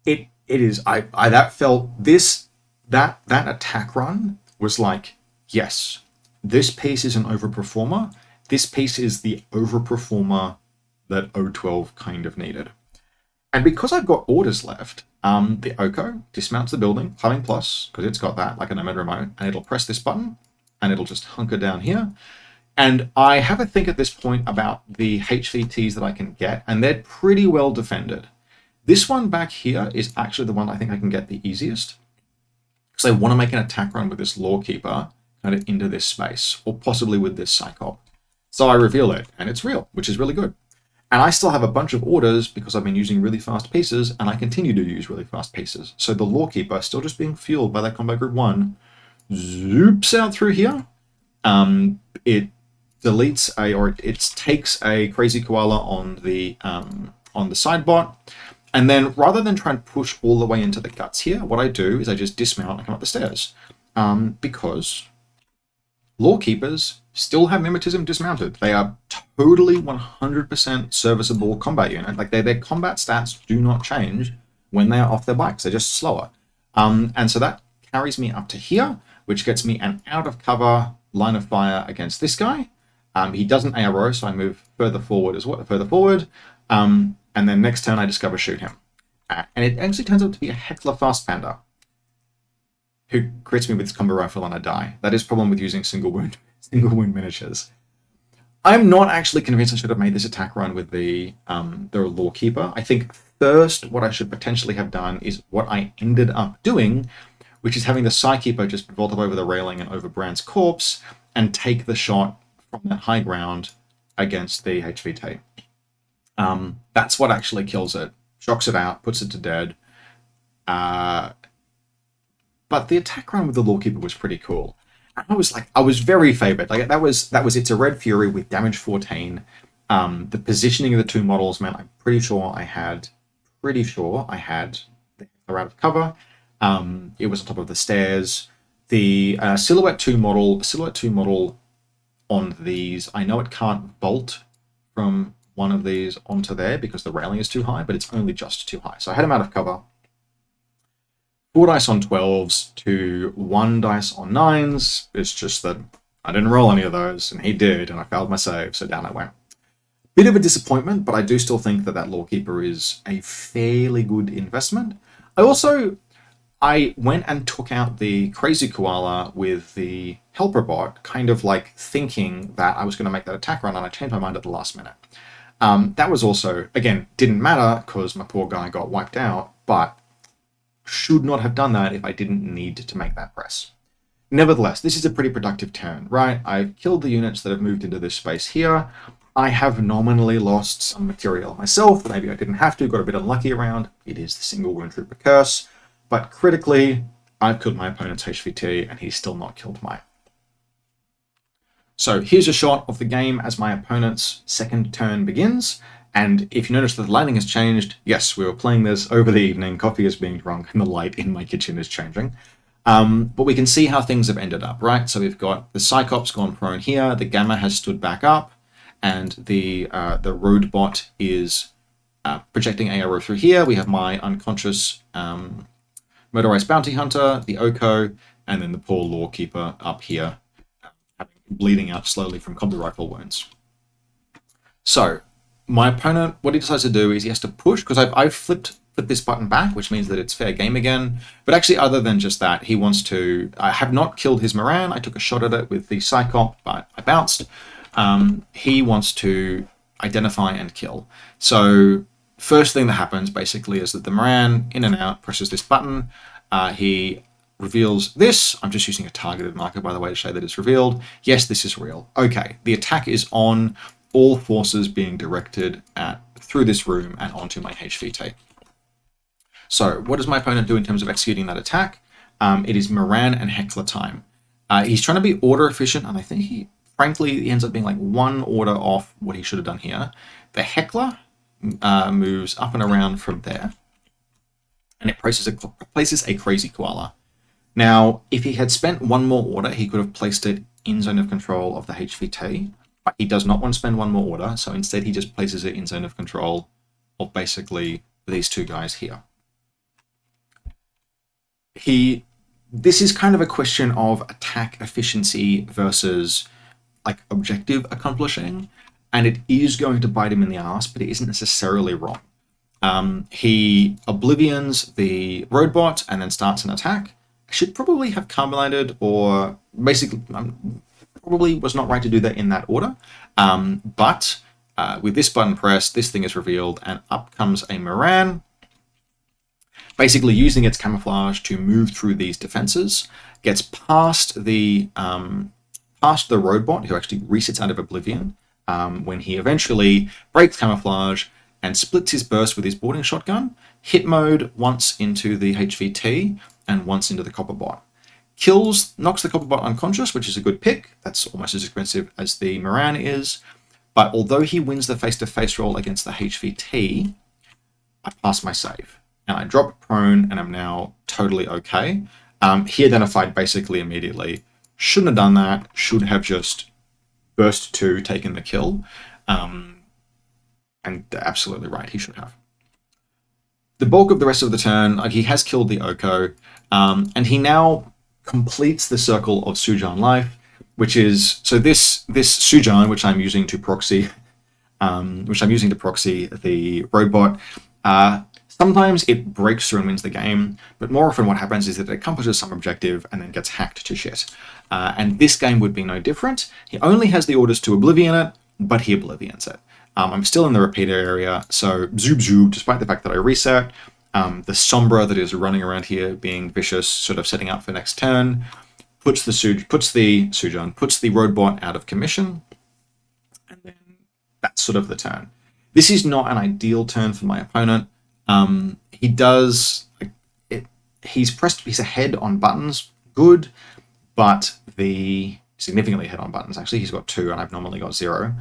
it is that felt this that attack run was like, yes, this piece is an overperformer. This piece is the overperformer that O-12 kind of needed. And because I've got orders left, the OCO dismounts the building, climbing plus, because it's got that, like a Nomad remote, and it'll press this button, and it'll just hunker down here. And I have a think at this point about the HVTs that I can get, and they're pretty well defended. This one back here is actually the one I think I can get the easiest, because I want to make an attack run with this Lawkeeper kind of into this space, or possibly with this Psychop. So I reveal it, and it's real, which is really good. And I still have a bunch of orders because I've been using really fast pieces, and I continue to use really fast pieces. So the Lawkeeper, still just being fueled by that Combat Group 1, zoops out through here. It deletes it takes a Crazy Koala on the side bot, and then rather than try and push all the way into the guts here, what I do is I just dismount and come up the stairs, because Lawkeepers still have Mimetism dismounted. They are totally 100% serviceable combat unit. Like their combat stats do not change when they are off their bikes. They're just slower. And so that carries me up to here, which gets me an out of cover line of fire against this guy. He doesn't arrow, so I move further forward and then next turn I discover shoot him. And it actually turns out to be a Heckler Fast Panda who crits me with his combo rifle and I die. That is the problem with using single wound miniatures. I'm not actually convinced I should have made this attack run with the Lawkeeper. I think first what I should potentially have done is what I ended up doing, which is having the Psykeeper just vault up over the railing and over Brand's corpse and take the shot from that high ground against the HVT. That's what actually kills it, shocks it out, puts it to dead. But the attack run with the Lawkeeper was pretty cool. I was very favored. Like that was it's a Red Fury with damage 14. The positioning of the two models meant I'm pretty sure I had the Heckler out of cover. It was on top of the stairs. The Silhouette 2 model on these, I know it can't bolt from one of these onto there because the railing is too high, but it's only just too high. So I had him out of cover. 4 dice on 12s to 1 dice on 9s. It's just that I didn't roll any of those, and he did, and I failed my save, so down I went. Bit of a disappointment, but I do still think that Lawkeeper is a fairly good investment. I went and took out the Crazy Koala with the Helper bot, kind of like thinking that I was going to make that attack run, and I changed my mind at the last minute. That was also, again, didn't matter because my poor guy got wiped out, but should not have done that if I didn't need to make that press. Nevertheless, this is a pretty productive turn, right? I've killed the units that have moved into this space here. I have nominally lost some material myself. Maybe I didn't have to, got a bit unlucky around. It is the single wound trooper curse. But critically, I've killed my opponent's HVT and he's still not killed mine. So here's a shot of the game as my opponent's second turn begins. And if you notice that the lighting has changed, yes, we were playing this over the evening, coffee is being drunk, and the light in my kitchen is changing. But we can see how things have ended up, right? So we've got the Psychops gone prone here, the Gamma has stood back up, and the Road Bot is projecting arrow through here. We have my unconscious motorized bounty hunter, the OCO, and then the poor Lawkeeper up here, bleeding out slowly from combi rifle wounds. So my opponent, what he decides to do is he has to push, because I've flipped this button back, which means that it's fair game again. But actually, other than just that, he wants to... I have not killed his Moran. I took a shot at it with the Psychop, but I bounced. He wants to identify and kill. So first thing that happens, basically, is that the Moran, in and out, presses this button. He reveals this. I'm just using a targeted marker, by the way, to show that it's revealed. Yes, this is real. Okay, the attack is on, all forces being directed through this room and onto my HVT. So what does my opponent do in terms of executing that attack? It is Moran and Heckler time. He's trying to be order efficient, and I think frankly, he ends up being like one order off what he should have done here. The Heckler moves up and around from there, and it places a crazy koala. Now, if he had spent one more order, he could have placed it in zone of control of the HVT, but he does not want to spend one more order, so instead he just places it in zone of control of basically these two guys here. This is kind of a question of attack efficiency versus like objective accomplishing, and it is going to bite him in the ass, but it isn't necessarily wrong. He oblivions the roadbot and then starts an attack. I should probably have carbonated, or basically probably was not right to do that in that order. But with this button pressed, this thing is revealed, and up comes a Moran, basically using its camouflage to move through these defenses, gets past the roadbot, who actually resets out of oblivion when he eventually breaks camouflage and splits his burst with his boarding shotgun, hit mode once into the HVT and once into the copper bot. Knocks the copper bot unconscious, which is a good pick. That's almost as expensive as the Moran is. But although he wins the face-to-face roll against the HVT, I pass my save. And I drop prone, and I'm now totally okay. He identified basically immediately, shouldn't have done that, should have just burst 2, taken the kill. And absolutely right, he should have. The bulk of the rest of the turn, he has killed the Oko, and he now completes the circle of Sujan life, which is, so this Sujan, which I'm using to proxy the roadbot, sometimes it breaks through and wins the game, but more often what happens is that it accomplishes some objective and then gets hacked to shit. And this game would be no different. He only has the orders to oblivion it, but he oblivions it. I'm still in the repeater area, so zoop, despite the fact that I reset. The Sombra that is running around here being vicious, sort of setting up for next turn, puts the roadbot out of commission, and then that's sort of the turn. This is not an ideal turn for my opponent. He's ahead on buttons, good, but significantly ahead on buttons. Actually, he's got 2 and I've normally got 0.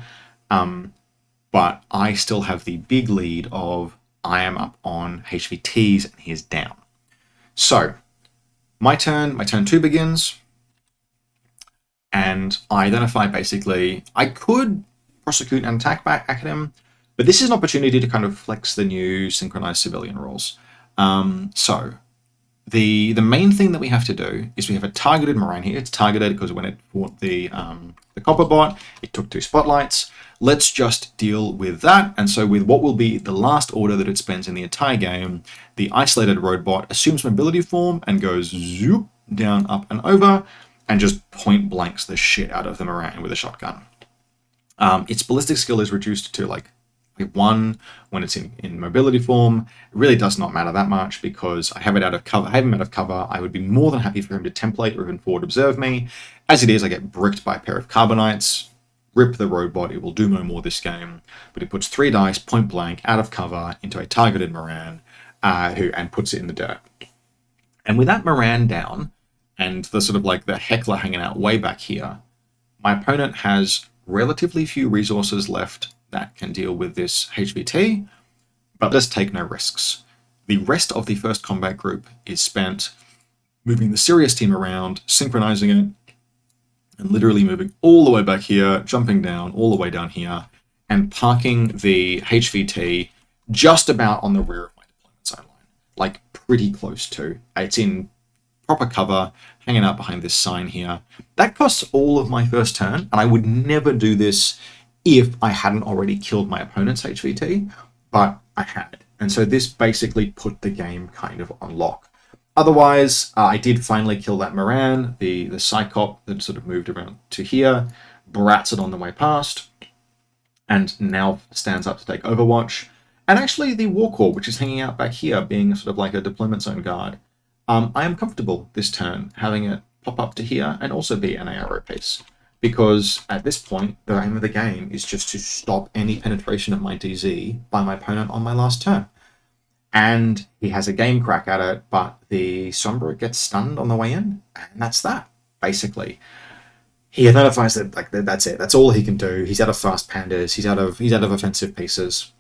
But I still have the big lead of I am up on HVTs and he is down. So my turn 2 begins, and I identify basically, I could prosecute and attack back at him, but this is an opportunity to kind of flex the new synchronized civilian rules. So the main thing that we have to do is we have a targeted Moran here. It's targeted because when it fought the copper bot, it took 2 spotlights. Let's just deal with that. And so with what will be the last order that it spends in the entire game, the isolated roadbot assumes mobility form and goes zoop down, up and over, and just point blanks the shit out of the Moran with a shotgun. Its ballistic skill is reduced to like 1 when it's in mobility form. It really does not matter that much because I have it out of cover. I would be more than happy for him to template or even forward observe me. As it is, I get bricked by a pair of carbonites. Rip the roadbot, it will do no more this game, but it puts 3 dice point blank out of cover into a targeted Moran and puts it in the dirt. And with that Moran down and the sort of like the Heckler hanging out way back here, my opponent has relatively few resources left that can deal with this HVT, but let's take no risks. The rest of the first combat group is spent moving the Sirius team around, synchronizing it, and literally moving all the way back here, jumping down all the way down here, and parking the HVT just about on the rear of my deployment zone line. Like, pretty close to. It's in proper cover, hanging out behind this sign here. That costs all of my first turn, and I would never do this if I hadn't already killed my opponent's HVT, but I had. And so this basically put the game kind of on lock. Otherwise, I did finally kill that Moran, the Psychop that sort of moved around to here, brats it on the way past, and now stands up to take Overwatch. And actually the Warcore, which is hanging out back here, being sort of like a deployment zone guard, I am comfortable this turn having it pop up to here and also be an arrow piece, because at this point, the aim of the game is just to stop any penetration of my DZ by my opponent on my last turn. And he has a game crack at it, but the Sombra gets stunned on the way in, and that's that, basically. He identifies that like that's it. That's all he can do. He's out of fast pandas. He's out of offensive pieces.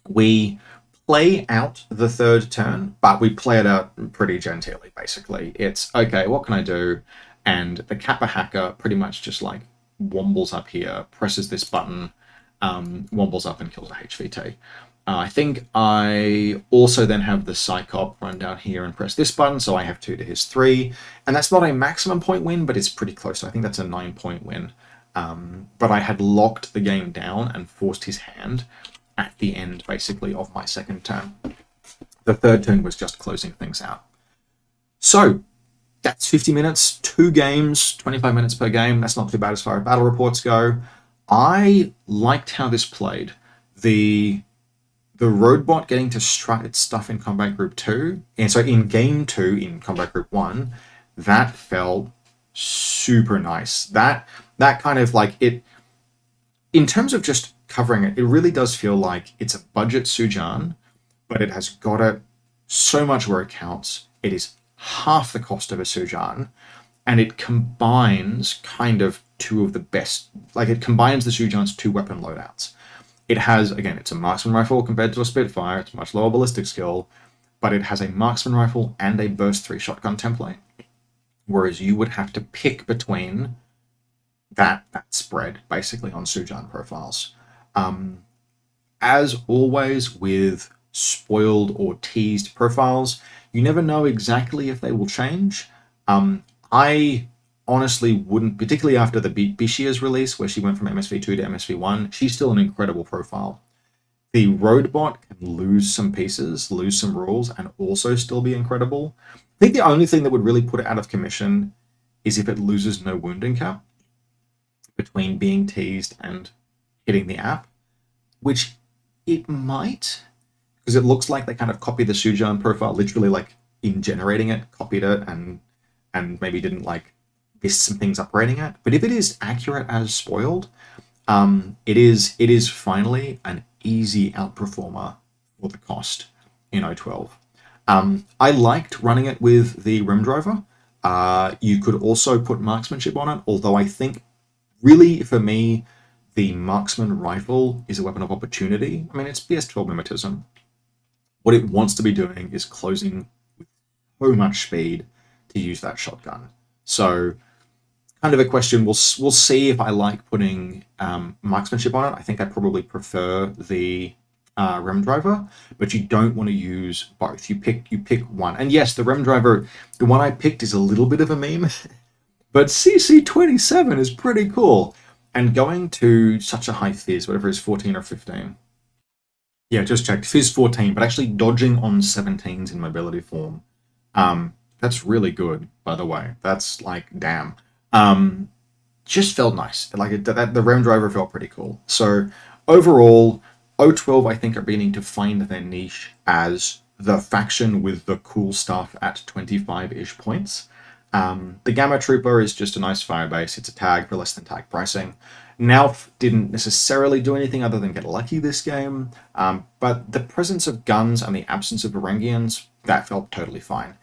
We play out the third turn, but we play it out pretty genteelly, basically. It's, okay, what can I do? And the Kappa hacker pretty much just like wombles up here, presses this button, wombles up and kills a HVT. I think I also then have the Psychop run down here and press this button, so I have 2 to his 3. And that's not a maximum point win, but it's pretty close. I think that's a 9-point win. But I had locked the game down and forced his hand at the end, basically, of my second turn. The third turn was just closing things out. So that's 50 minutes, 2 games, 25 minutes per game. That's not too bad as far as battle reports go. I liked how this played. The Roadbot getting to strut its stuff in Combat Group 2, and so in Game 2 in Combat Group 1, that felt super nice. That kind of like it, in terms of just covering it, it really does feel like it's a budget Sujan, but it has got it so much where it counts. It is half the cost of a Sujan, and it combines kind of 2 of the best, like it combines the Sujan's 2 weapon loadouts. It has, again, it's a marksman rifle compared to a Spitfire. It's a much lower ballistic skill, but it has a marksman rifle and a burst 3 shotgun template. Whereas you would have to pick between that spread, basically, on Sujan profiles. As always with spoiled or teased profiles, you never know exactly if they will change. I honestly wouldn't, particularly after the Bishia's release, where she went from MSV2 to MSV1, she's still an incredible profile. The Roadbot can lose some pieces, lose some rules, and also still be incredible. I think the only thing that would really put it out of commission is if it loses no wounding cap between being teased and hitting the app, which it might, because it looks like they kind of copied the Sujan profile, literally like in generating it, copied it, and maybe didn't like miss some things upgrading it. But if it is accurate as spoiled, it is finally an easy outperformer for the cost in O-12. I liked running it with the Rim Driver. You could also put marksmanship on it, although I think really for me the marksman rifle is a weapon of opportunity. I mean, it's BS-12 mimetism. What it wants to be doing is closing with so much speed to use that shotgun. So kind of a question. We'll see if I like putting marksmanship on it. I think I probably prefer the Rem Driver, but you don't want to use both. You pick one. And yes, the Rem Driver, the one I picked is a little bit of a meme, but CC27 is pretty cool. And going to such a high fizz, whatever it is, 14 or 15. Yeah, just checked. Fizz 14, but actually dodging on 17s in mobility form. That's really good, by the way. That's like, damn. Just felt nice. Like the Rem Driver felt pretty cool. So overall, O-12 I think are beginning to find their niche as the faction with the cool stuff at 25-ish points. The Gamma Trooper is just a nice firebase. It's a tag for less than tag pricing. Nauf didn't necessarily do anything other than get lucky this game, but the presence of guns and the absence of Varangians, that felt totally fine.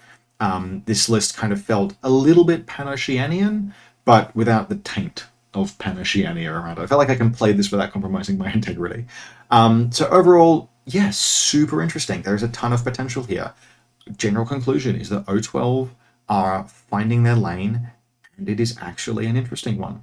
This list kind of felt a little bit Panoshianian, but without the taint of Panoshiania around it. I felt like I can play this without compromising my integrity. So overall, yes, super interesting. There's a ton of potential here. General conclusion is that O-12 are finding their lane, and it is actually an interesting one.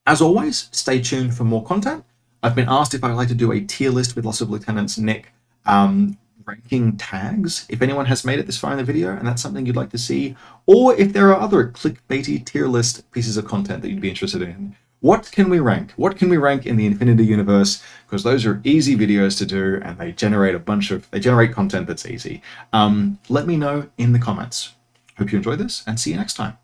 As always, stay tuned for more content. I've been asked if I'd like to do a tier list with lots of Lieutenants Nick ranking tags, if anyone has made it this far in the video and that's something you'd like to see, or if there are other clickbaity tier list pieces of content that you'd be interested in. What can we rank? What can we rank in the Infinity universe? Because those are easy videos to do and they generate content that's easy. Let me know in the comments. Hope you enjoyed this and see you next time.